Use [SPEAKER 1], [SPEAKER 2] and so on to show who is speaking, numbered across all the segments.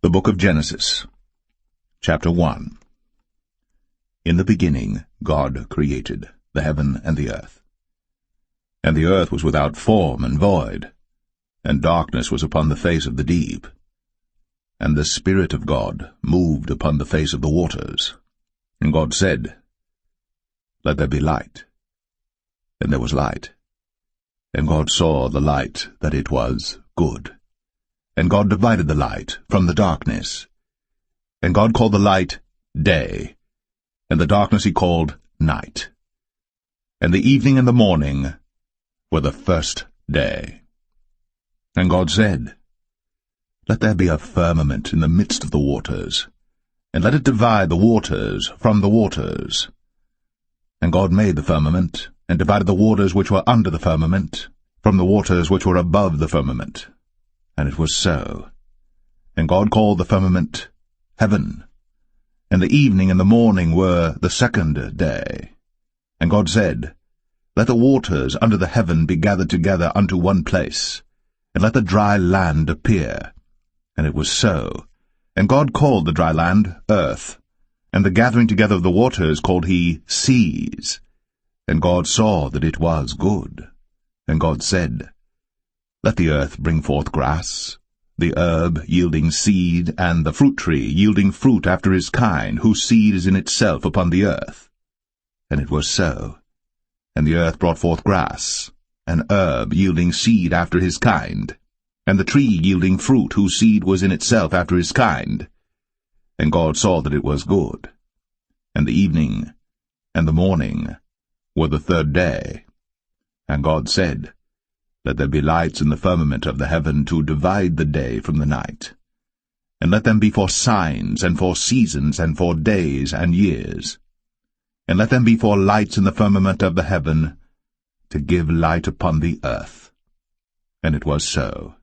[SPEAKER 1] The Book of Genesis, Chapter 1. In the beginning God created the heaven and the earth. And the earth was without form and void, and darkness was upon the face of the deep. And the Spirit of God moved upon the face of the waters. And God said, Let there be light. And there was light. And God saw the light that it was good. And God divided the light from the darkness. And God called the light day, and the darkness he called night. And the evening and the morning were the first day. And God said, Let there be a firmament in the midst of the waters, and let it divide the waters from the waters. And God made the firmament, and divided the waters which were under the firmament from the waters which were above the firmament. And it was so. And God called the firmament heaven. And the evening and the morning were the second day. And God said, Let the waters under the heaven be gathered together unto one place, and let the dry land appear. And it was so. And God called the dry land earth, and the gathering together of the waters called he seas. And God saw that it was good. And God said, Let the earth bring forth grass, the herb yielding seed, and the fruit tree yielding fruit after his kind, whose seed is in itself upon the earth. And it was so. And the earth brought forth grass, an herb yielding seed after his kind, and the tree yielding fruit, whose seed was in itself after his kind. And God saw that it was good. And the evening and the morning were the third day. And God said, Let there be lights in the firmament of the heaven to divide the day from the night. And let them be for signs, and for seasons, and for days and years. And let them be for lights in the firmament of the heaven, to give light upon the earth. And it was so.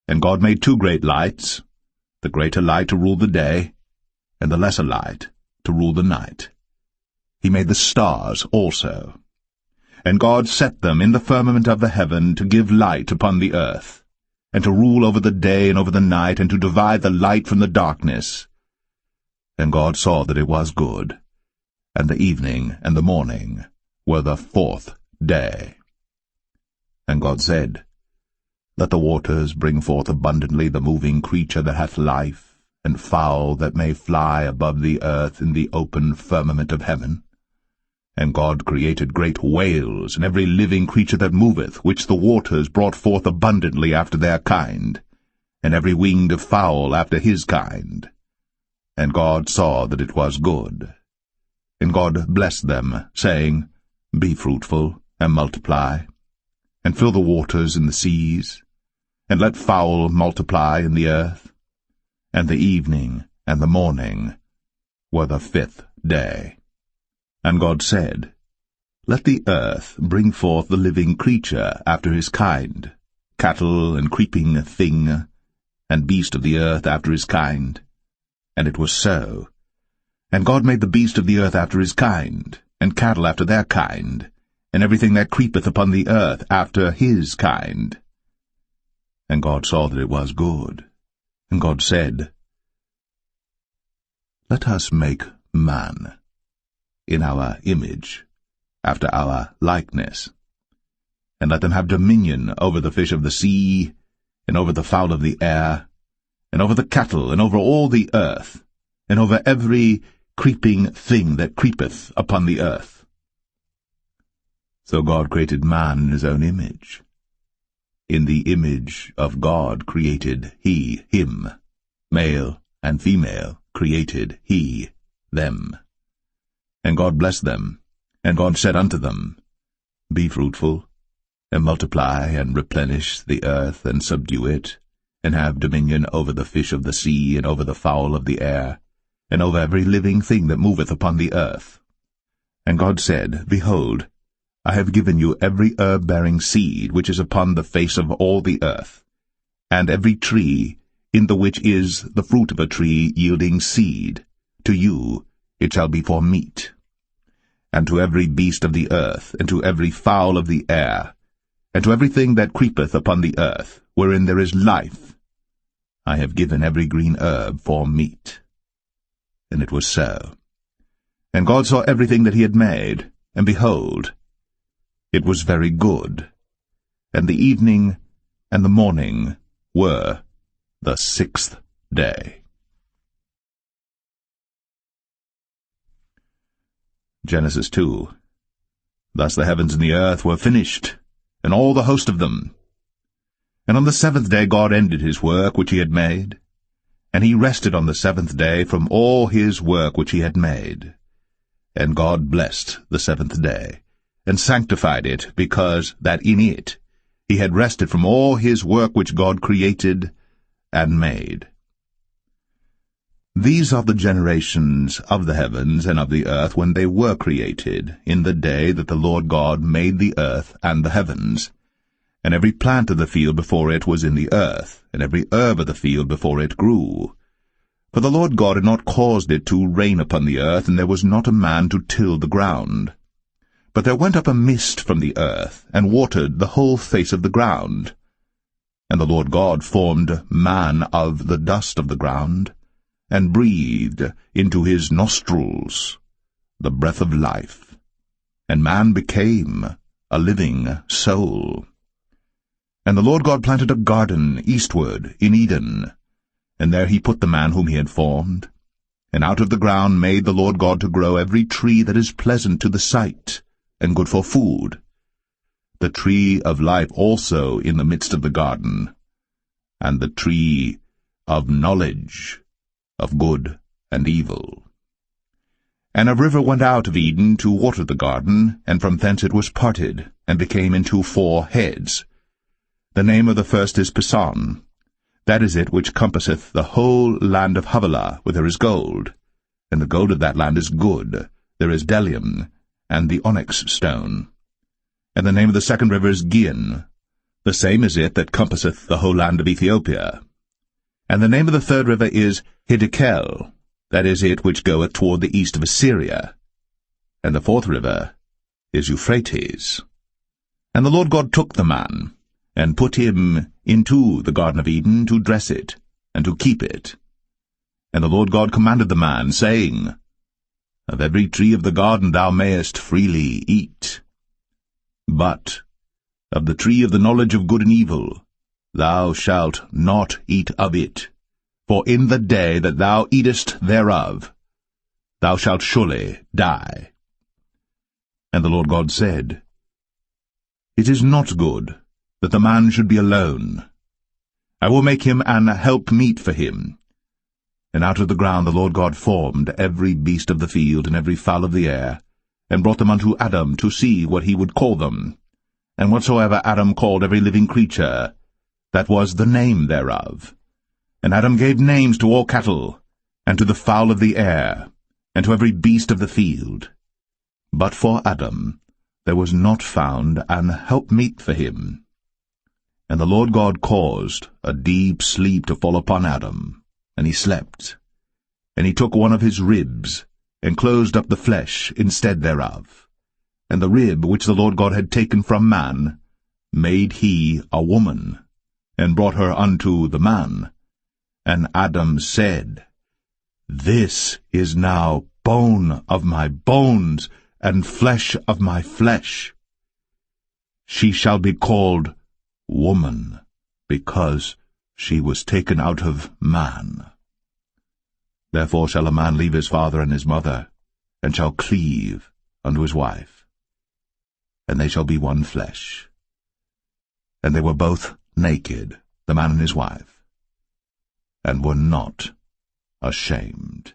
[SPEAKER 1] And God made two great lights, the greater light to rule the day, and the lesser light to rule the night. He made the stars also. And God set them in the firmament of the heaven to give light upon the earth, and to rule over the day and over the night, and to divide the light from the darkness. And God saw that it was good. And the evening and the morning were the fourth day. And God said, Let the waters bring forth abundantly the moving creature that hath life, and fowl that may fly above the earth in the open firmament of heaven. And God created great whales, and every living creature that moveth, which the waters brought forth abundantly after their kind, and every winged fowl after his kind. And God saw that it was good. And God blessed them, saying, Be fruitful, and multiply, and fill the waters in the seas, and let fowl multiply in the earth. And the evening and the morning were the fifth day. And God said, Let the earth bring forth the living creature after his kind, cattle and creeping thing, and beast of the earth after his kind. And it was so. And God made the beast of the earth after his kind, and cattle after their kind, and everything that creepeth upon the earth after his kind. And God saw that it was good. And God said, Let us make man in our image, after our likeness, and let them have dominion over the fish of the sea, and over the fowl of the air, and over the cattle, and over all the earth, and over every creeping thing that creepeth upon the earth. So God created man in his own image. In the image of God created he him, male and female created he them. And God blessed them, and God said unto them, Be fruitful, and multiply, and replenish the earth, and subdue it, and have dominion over the fish of the sea, and over the fowl of the air, and over every living thing that moveth upon the earth. And God said, Behold, I have given you every herb-bearing seed which is upon the face of all the earth, and every tree in the which is the fruit of a tree yielding seed. To you it shall be for meat. And to every beast of the earth, and to every fowl of the air, and to everything that creepeth upon the earth, wherein there is life, I have given every green herb for meat. And it was so. And God saw everything that he had made, and behold, it was very good. And the evening and the morning were the 6th day. Genesis 2. Thus the heavens and the earth were finished, and all the host of them. And on the 7th day God ended his work which he had made, and he rested on the 7th day from all his work which he had made. And God blessed the 7th day, and sanctified it, because that in it he had rested from all his work which God created and made. These are the generations of the heavens and of the earth when they were created, in the day that the Lord God made the earth and the heavens. And every plant of the field before it was in the earth, and every herb of the field before it grew. For the Lord God had not caused it to rain upon the earth, and there was not a man to till the ground. But there went up a mist from the earth, and watered the whole face of the ground. And the Lord God formed man of the dust of the ground, and breathed into his nostrils the breath of life. And man became a living soul. And the Lord God planted a garden eastward in Eden, and there he put the man whom he had formed. And out of the ground made the Lord God to grow every tree that is pleasant to the sight, and good for food, the tree of life also in the midst of the garden, and the tree of knowledge of good and evil. And a river went out of Eden to water the garden, and from thence it was parted, and became into 4 heads. The name of the first is Pison. That is it which compasseth the whole land of Havilah, where there is gold. And the gold of that land is good. There is bdellium, and the onyx stone. And the name of the second river is Gihon. The same is it that compasseth the whole land of Ethiopia. And the name of the third river is Hiddekel. That is it which goeth toward the east of Assyria. And the fourth river is Euphrates. And the Lord God took the man, and put him into the garden of Eden to dress it, and to keep it. And the Lord God commanded the man, saying, Of every tree of the garden thou mayest freely eat. But of the tree of the knowledge of good and evil thou shalt not eat of it, for in the day that thou eatest thereof thou shalt surely die. And the Lord God said, It is not good that the man should be alone. I will make him an helpmeet for him. And out of the ground the Lord God formed every beast of the field and every fowl of the air, and brought them unto Adam to see what he would call them. And whatsoever Adam called every living creature, that was the name thereof. And Adam gave names to all cattle, and to the fowl of the air, and to every beast of the field. But for Adam there was not found an helpmeet for him. And the Lord God caused a deep sleep to fall upon Adam, and he slept. And he took one of his ribs, and closed up the flesh instead thereof. And the rib which the Lord God had taken from man made he a woman, and brought her unto the man. And Adam said, This is now bone of my bones, and flesh of my flesh. She shall be called woman, because she was taken out of man. Therefore shall a man leave his father and his mother, and shall cleave unto his wife, and they shall be one flesh. And they were both naked, the man and his wife, and were not ashamed.